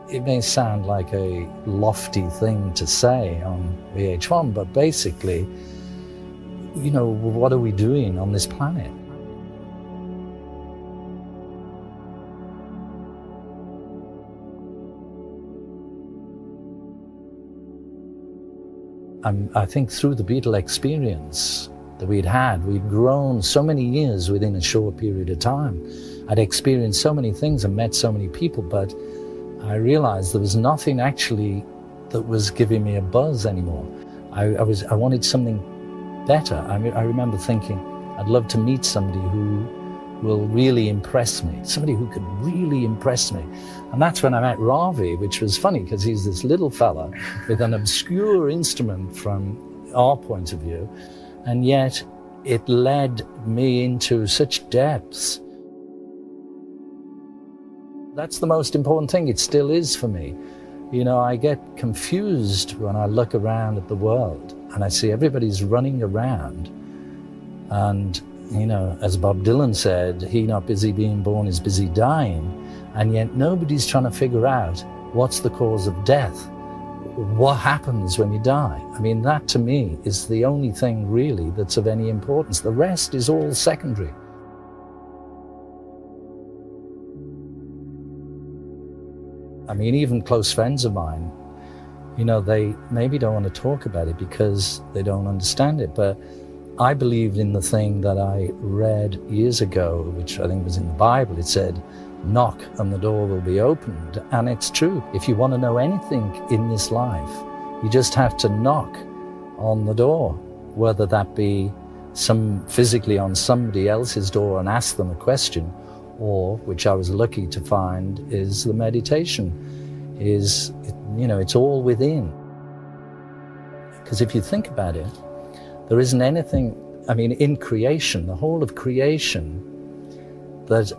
It may sound like a lofty thing to say on VH1, but basically, you know, what are we doing on this planet? I think through the Beatle experience that we'd grown so many years within a short period of time. I'd experienced so many things and met so many people, but I realized there was nothing actually that was giving me a buzz anymore. I wanted something better. I remember thinking, I'd love to meet somebody who will really impress me, somebody who could really impress me. And that's when I met Ravi, which was funny because he's this little fella with an obscure instrument from our point of view, and yet it led me into such depths. That's the most important thing. It still is for me. You know, I get confused when I look around at the world and I see everybody's running around. And, you know, as Bob Dylan said, he not busy being born is busy dying. And yet nobody's trying to figure out what's the cause of death. What happens when you die? I mean, that to me is the only thing really that's of any importance. The rest is all secondary. I mean, even close friends of mine, you know, they maybe don't want to talk about it because they don't understand it. But I believed in the thing that I read years ago, which I think was in the Bible. It said, knock and the door will be opened. And it's true. If you want to know anything in this life, you just have to knock on the door, whether that be physically on somebody else's door and ask them a question, or, which I was lucky to find, is the meditation. You know, it's all within. Because if you think about it, there isn't anything, I mean, in creation, the whole of creation, that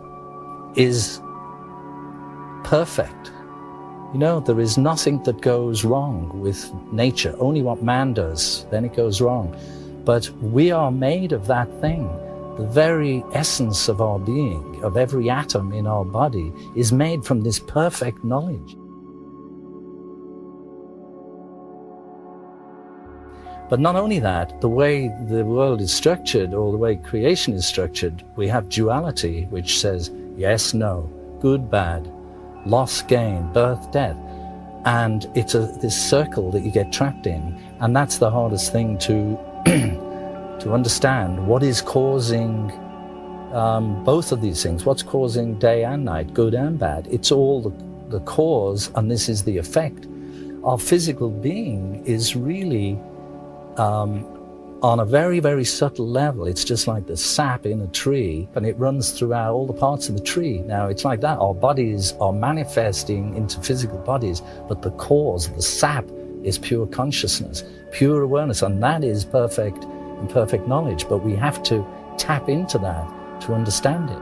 is perfect. You know, there is nothing that goes wrong with nature, only what man does, then it goes wrong. But we are made of that thing. The very essence of our being, of every atom in our body, is made from this perfect knowledge. But not only that, the way the world is structured, or the way creation is structured, we have duality, which says yes, no, good, bad, loss, gain, birth, death. And it's this circle that you get trapped in. And that's the hardest thing to understand. What is causing both of these things? What's causing day and night, good and bad? It's all the cause, and this is the effect. Our physical being is really on a very, very subtle level. It's just like the sap in a tree, and it runs throughout all the parts of the tree. Now, it's like that. Our bodies are manifesting into physical bodies, but the cause, the sap, is pure consciousness, pure awareness, and that is perfect and perfect knowledge. But we have to tap into that to understand it.